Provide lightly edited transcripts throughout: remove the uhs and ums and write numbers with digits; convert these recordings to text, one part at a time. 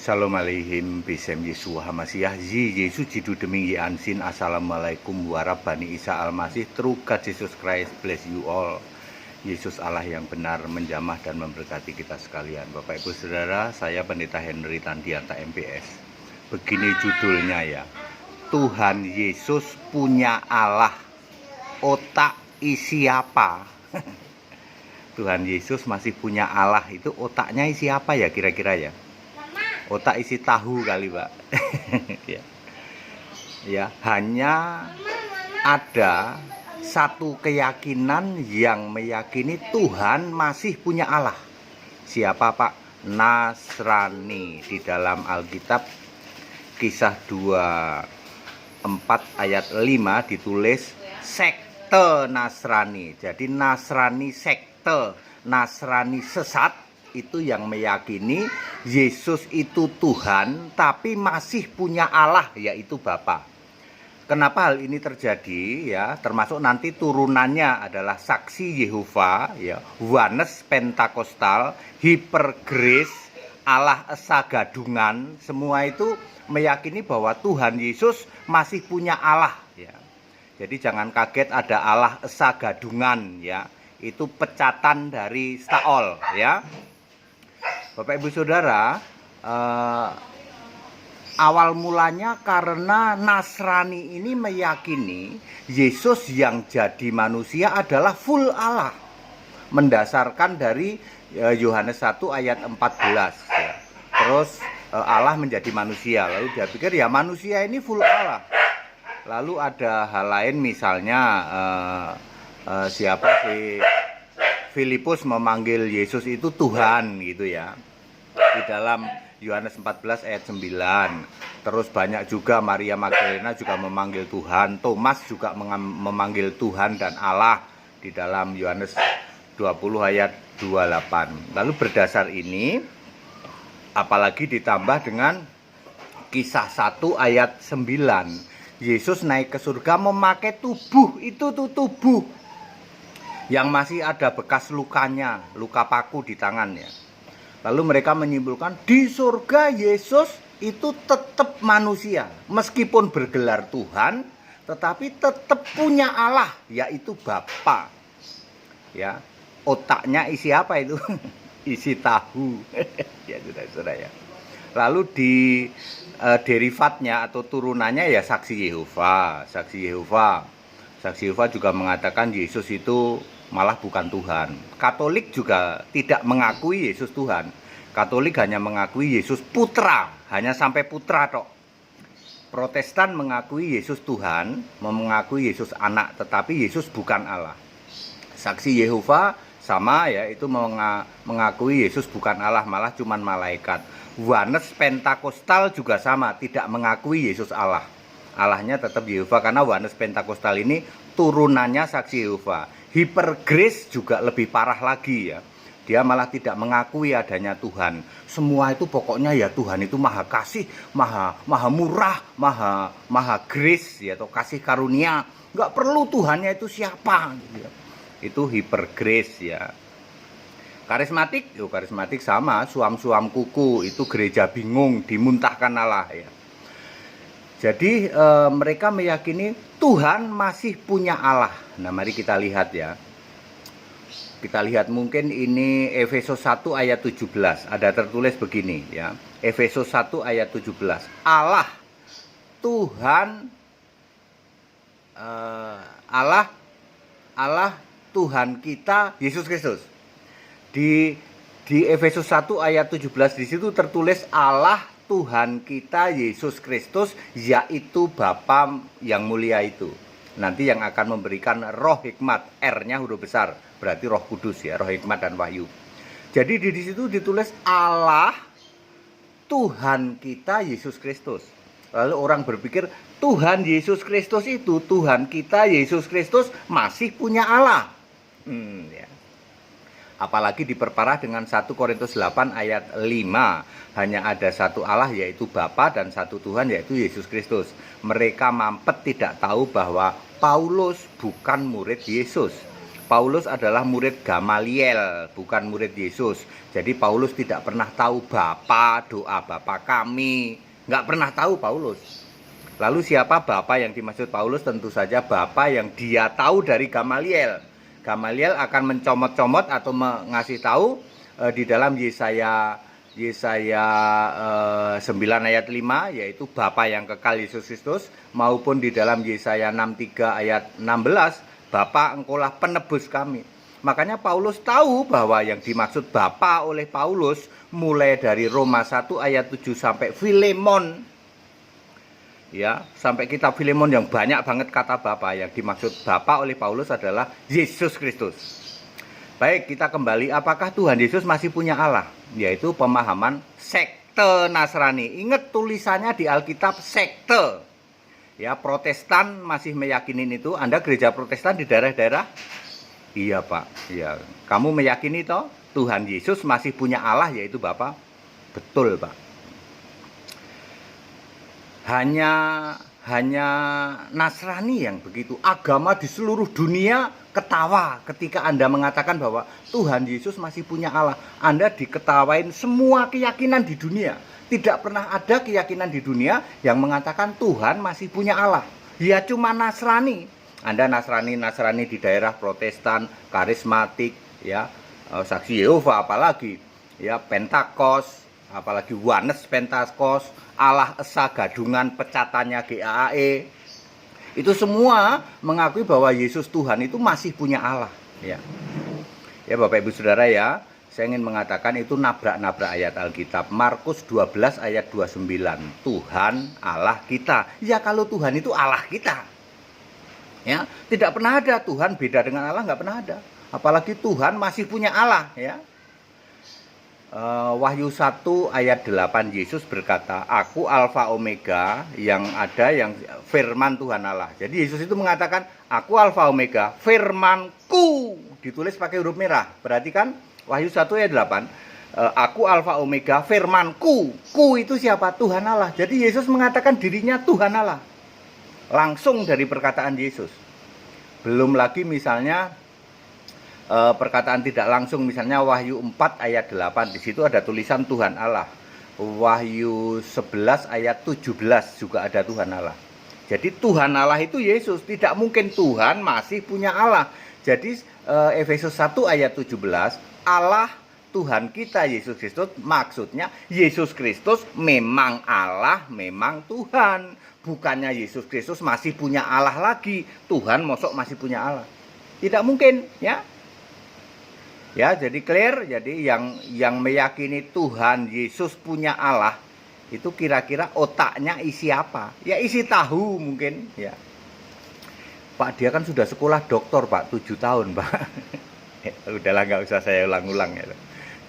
Shalom aleihim bisem Yesus Hamasiah Zi Yesus jidu demi Ansin. Assalamualaikum warahmatullahi Isa Almasih. True God Jesus Christ bless you all. Yesus Allah yang benar menjamah dan memberkati kita sekalian. Bapak Ibu Saudara, saya Pendeta Henry Tandianta MPS. Begini judulnya ya. Tuhan Yesus punya Allah. Otak isi apa? Tuhan Yesus masih punya Allah. Itu otaknya isi apa ya kira-kira ya? Otak isi tahu kali, Pak. ya, hanya ada satu keyakinan yang meyakini Tuhan masih punya Allah. Siapa, Pak? Nasrani. Di dalam Alkitab Kisah 24 ayat 5 ditulis sekte Nasrani. Jadi Nasrani sekte, Nasrani sesat itu yang meyakini Yesus itu Tuhan tapi masih punya Allah, yaitu Bapa. Kenapa hal ini terjadi ya? Termasuk nanti turunannya adalah Saksi Yehova ya, Oneness Pentakostal, Hypergrace, Allah Esa Gadungan, semua itu meyakini bahwa Tuhan Yesus masih punya Allah ya. Jadi jangan kaget ada Allah Esa Gadungan ya. Itu pecatan dari Staol ya. Bapak Ibu Saudara, awal mulanya karena Nasrani ini meyakini Yesus yang jadi manusia adalah full Allah. Mendasarkan dari Yohanes 1 ayat 14 ya. Terus Allah menjadi manusia. Lalu dia pikir ya manusia ini full Allah. Lalu ada hal lain, misalnya siapa sih Filipus memanggil Yesus itu Tuhan gitu ya. Di dalam Yohanes 14 ayat 9. Terus banyak juga Maria Magdalena juga memanggil Tuhan. Thomas juga memanggil Tuhan dan Allah di dalam Yohanes 20 ayat 28. Lalu berdasar ini, apalagi ditambah dengan Kisah 1 ayat 9. Yesus naik ke surga memakai tubuh, itu tuh tubuh yang masih ada bekas lukanya, luka paku di tangannya. Lalu mereka menyimpulkan di surga Yesus itu tetap manusia. Meskipun bergelar Tuhan, tetapi tetap punya Allah, yaitu Bapa. Ya, otaknya isi apa itu? Isi tahu. Ya sudah ya. Lalu di derivatnya atau turunannya ya Saksi Yehova. Saksi Yehova juga mengatakan Yesus itu malah bukan Tuhan. Katolik juga tidak mengakui Yesus Tuhan. Katolik hanya mengakui Yesus putra, hanya sampai putra tok. Protestan mengakui Yesus Tuhan, mengakui Yesus anak, tetapi Yesus bukan Allah. Saksi Yehova sama ya, itu mengakui Yesus bukan Allah, malah cuman malaikat. Oneness Pentakostal juga sama, tidak mengakui Yesus Allah. Allahnya tetap Yehova, karena Oneness Pentakostal ini turunannya Saksi Yehova. Hypergrace juga lebih parah lagi ya. Dia malah tidak mengakui adanya Tuhan. Semua itu pokoknya ya Tuhan itu maha kasih, maha murah, maha grace ya, atau kasih karunia. Nggak perlu Tuhannya itu siapa gitu ya. Itu hypergrace ya. Karismatik sama, suam-suam kuku, itu gereja bingung, dimuntahkan Allah ya. Jadi mereka meyakini Tuhan masih punya Allah. Nah mari kita lihat ya. Kita lihat mungkin ini Efesus 1 ayat 17. Ada tertulis begini ya. Efesus 1 ayat 17. Allah Tuhan Allah Tuhan kita Yesus Kristus. Di Efesus 1 ayat 17 di situ tertulis Allah Tuhan kita Yesus Kristus, yaitu Bapa yang mulia itu. Nanti yang akan memberikan roh hikmat, R-nya huruf besar, berarti roh kudus ya, roh hikmat dan wahyu. Jadi di situ ditulis Allah Tuhan kita Yesus Kristus. Lalu orang berpikir Tuhan Yesus Kristus itu, Tuhan kita Yesus Kristus masih punya Allah. Ya. Apalagi diperparah dengan 1 Korintus 8 ayat 5. Hanya ada satu Allah yaitu Bapa dan satu Tuhan yaitu Yesus Kristus. Mereka mampet tidak tahu bahwa Paulus bukan murid Yesus. Paulus adalah murid Gamaliel, bukan murid Yesus. Jadi Paulus tidak pernah tahu Bapa, doa Bapa kami. Nggak pernah tahu Paulus. Lalu siapa Bapa yang dimaksud Paulus? Tentu saja Bapa yang dia tahu dari Gamaliel. Gamaliel akan mencomot-comot atau mengasih tahu di dalam Yesaya 9 ayat 5, yaitu Bapa yang kekal Yesus Kristus, maupun di dalam Yesaya 63 ayat 16, Bapa engkaulah penebus kami. Makanya Paulus tahu bahwa yang dimaksud Bapa oleh Paulus mulai dari Roma 1 ayat 7 sampai Filemon. Ya, sampai kitab Filemon yang banyak banget kata Bapa. Yang dimaksud Bapa oleh Paulus adalah Yesus Kristus. Baik, kita kembali, apakah Tuhan Yesus masih punya Allah? Yaitu pemahaman sekte Nasrani. Ingat tulisannya di Alkitab sekte. Ya, Protestan masih meyakini itu. Anda gereja Protestan di daerah-daerah? Iya, Pak. Iya. Kamu meyakini toh Tuhan Yesus masih punya Allah, yaitu Bapa? Betul, Pak. Hanya Nasrani yang begitu. Agama di seluruh dunia ketawa ketika Anda mengatakan bahwa Tuhan Yesus masih punya Allah. Anda diketawain semua keyakinan di dunia. Tidak pernah ada keyakinan di dunia yang mengatakan Tuhan masih punya Allah. Ya cuma Nasrani. Anda Nasrani di daerah Protestan, karismatik, ya, Saksi Yehova apalagi, ya, Pentakos, apalagi Wanes Pentakos, Allah Esa Gadungan pecatannya GAAE. Itu semua mengakui bahwa Yesus Tuhan itu masih punya Allah, ya. Ya Bapak Ibu Saudara ya. Saya ingin mengatakan itu nabrak-nabrak ayat Alkitab. Markus 12 ayat 29. Tuhan Allah kita. Ya kalau Tuhan itu Allah kita. Ya, tidak pernah ada Tuhan beda dengan Allah, nggak pernah ada. Apalagi Tuhan masih punya Allah, ya. Wahyu 1 ayat 8 Yesus berkata, "Aku Alfa Omega, yang ada yang firman Tuhan Allah." Jadi Yesus itu mengatakan, "Aku Alfa Omega, firman-Ku." Ditulis pakai huruf merah. Perhatikan Wahyu 1 ayat 8, "Aku Alfa Omega, firman-Ku." Ku itu siapa? Tuhan Allah. Jadi Yesus mengatakan dirinya Tuhan Allah. Langsung dari perkataan Yesus. Belum lagi misalnya perkataan tidak langsung, misalnya Wahyu 4 ayat 8, di situ ada tulisan Tuhan Allah. Wahyu 11 ayat 17 juga ada Tuhan Allah. Jadi Tuhan Allah itu Yesus. Tidak mungkin Tuhan masih punya Allah. Jadi Efesus 1 ayat 17, Allah Tuhan kita Yesus Kristus, maksudnya Yesus Kristus memang Allah, memang Tuhan. Bukannya Yesus Kristus masih punya Allah lagi. Tuhan mosok masih punya Allah. Tidak mungkin, ya. Ya, jadi clear. Jadi yang meyakini Tuhan Yesus punya Allah itu kira-kira otaknya isi apa? Ya isi tahu mungkin, ya. Pak, dia kan sudah sekolah doktor, Pak, 7 tahun, Pak. Udahlah, nggak usah saya ulang-ulang ya.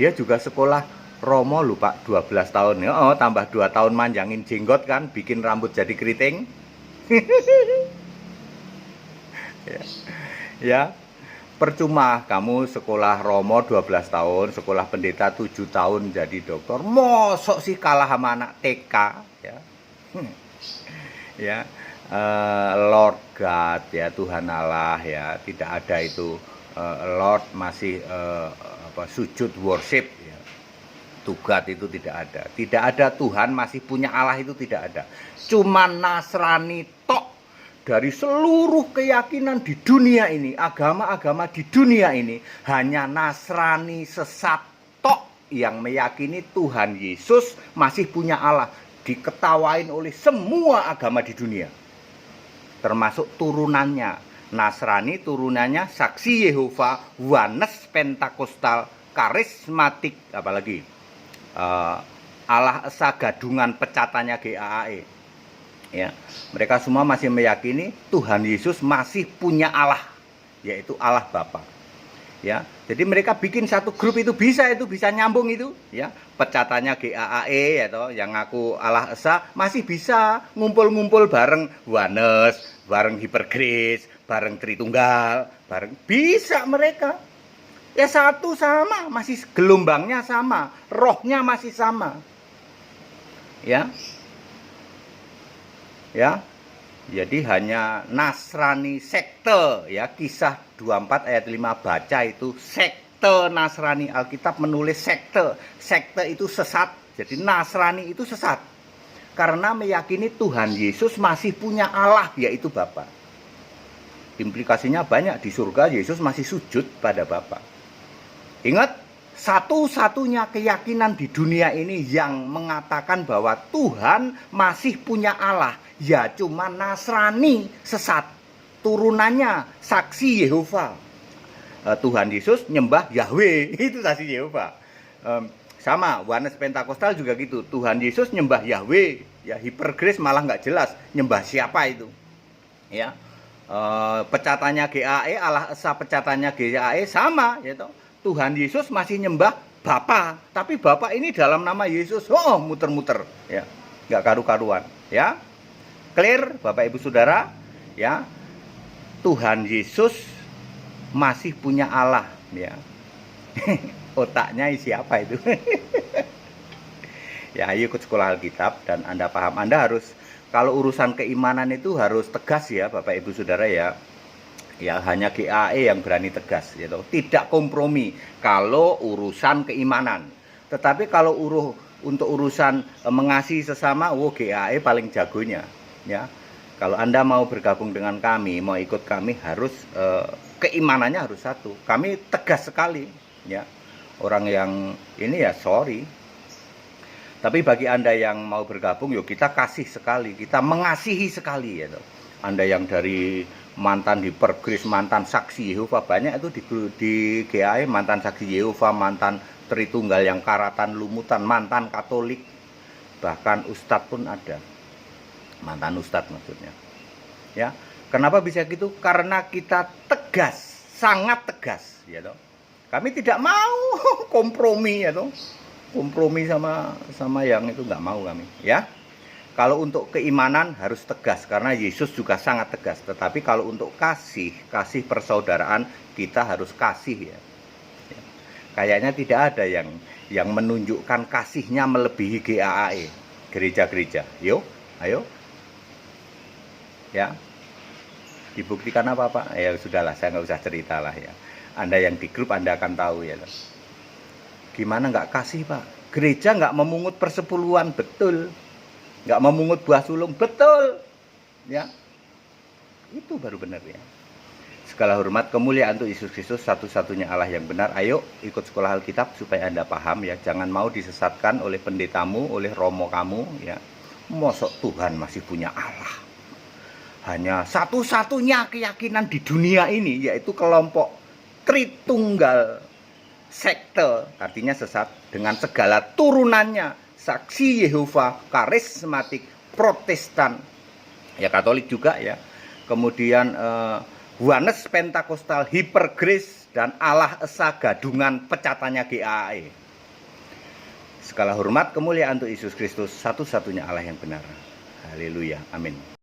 Dia juga sekolah Romo lho, Pak, 12 tahun. Oh, tambah 2 tahun manjangin jenggot kan, bikin rambut jadi keriting. Ya. Ya. Percuma kamu sekolah Romo 12 tahun, sekolah pendeta 7 tahun jadi dokter. Mosok sih kalah sama anak TK, ya. Ya. Lord God, ya, Tuhan Allah, ya, tidak ada itu. Lord masih sujud worship, ya. To God itu tidak ada. Tidak ada Tuhan masih punya Allah itu tidak ada. Cuma Nasrani tok. Dari seluruh keyakinan di dunia ini, agama-agama di dunia ini, hanya Nasrani sesat tok yang meyakini Tuhan Yesus masih punya Allah. Diketawain oleh semua agama di dunia. Termasuk turunannya. Nasrani turunannya Saksi Yehova, Wanes Pentakostal, karismatik, apalagi Allah Esa Gadungan pecatannya GAAE. Ya, mereka semua masih meyakini Tuhan Yesus masih punya Allah, yaitu Allah Bapa. Ya, jadi mereka bikin satu grup itu bisa nyambung itu, ya. Pecatannya GAAE, atau yang ngaku Allah Esa masih bisa ngumpul-ngumpul bareng Wanes, bareng Hipergrace, bareng Tritunggal, bareng bisa mereka. Ya satu sama, masih gelombangnya sama, rohnya masih sama. Ya. Ya. Jadi hanya Nasrani sekte ya, Kisah 24 ayat 5 baca itu sekte Nasrani. Alkitab menulis sekte. Sekte itu sesat. Jadi Nasrani itu sesat. Karena meyakini Tuhan Yesus masih punya Allah yaitu Bapa. Implikasinya banyak, di surga Yesus masih sujud pada Bapa. Ingat, satu-satunya keyakinan di dunia ini yang mengatakan bahwa Tuhan masih punya Allah, ya cuma Nasrani sesat. Turunannya saksi Yehova. Tuhan Yesus nyembah Yahweh, itu saksi Yehova. Sama, Yohanes Pentakosta juga gitu. Tuhan Yesus nyembah Yahweh, ya hipergrace malah nggak jelas nyembah siapa itu. Ya, pecatannya GAE, Allah Esa pecatannya GAE sama, ya toh. Tuhan Yesus masih nyembah Bapa, tapi Bapa ini dalam nama Yesus, oh muter-muter, ya, nggak karu-karuan, ya, clear, Bapak Ibu Saudara, ya, Tuhan Yesus masih punya Allah, ya, otaknya siapa itu? Ya, ayo ikut sekolah Alkitab dan Anda paham, Anda harus, kalau urusan keimanan itu harus tegas ya, Bapak Ibu Saudara ya. Ya hanya GAE yang berani tegas, gitu. Tidak kompromi kalau urusan keimanan. Tetapi kalau untuk urusan mengasihi sesama, GAE paling jagonya. Ya, kalau Anda mau bergabung dengan kami, mau ikut kami harus keimanannya harus satu. Kami tegas sekali, ya. Orang yang ini ya sorry. Tapi bagi Anda yang mau bergabung, yuk kita kasih sekali, kita mengasihi sekali, gitu. Anda yang dari mantan hipergrace, mantan saksi Yehova, banyak itu di GAE, mantan saksi Yehova, mantan Tritunggal yang karatan lumutan, mantan Katolik, bahkan ustadz pun ada, mantan ustadz maksudnya. Ya, kenapa bisa gitu? Karena kita tegas, sangat tegas, ya toh. Kami tidak mau kompromi, ya toh. Kompromi sama yang itu nggak mau kami, ya. Kalau untuk keimanan harus tegas karena Yesus juga sangat tegas. Tetapi kalau untuk kasih persaudaraan kita harus kasih ya. Kayaknya tidak ada yang menunjukkan kasihnya melebihi GAE, gereja-gereja. Yuk, ayo. Ya. Dibuktikan apa Pak? Ya sudahlah, saya nggak usah cerita lah ya. Anda yang di grup Anda akan tahu ya. Gimana nggak kasih Pak? Gereja nggak memungut persepuluhan, betul. Nggak memungut buah sulung, betul, ya, itu baru benar ya. Segala hormat kemuliaan untuk Yesus Kristus, satu-satunya Allah yang benar. Ayo ikut sekolah Alkitab supaya Anda paham ya. Jangan mau disesatkan oleh pendetamu, oleh romo kamu ya. Mosok Tuhan masih punya Allah. Hanya satu-satunya keyakinan di dunia ini yaitu kelompok Tritunggal sekte, artinya sesat dengan segala turunannya. Saksi Yehova, karismatik, Protestan, ya Katolik juga ya. Kemudian Yohanes Pentakostal, hipergrace dan Allah Esa gadungan pecatannya GAE. Segala hormat kemuliaan untuk Yesus Kristus, satu-satunya Allah yang benar. Haleluya, amin.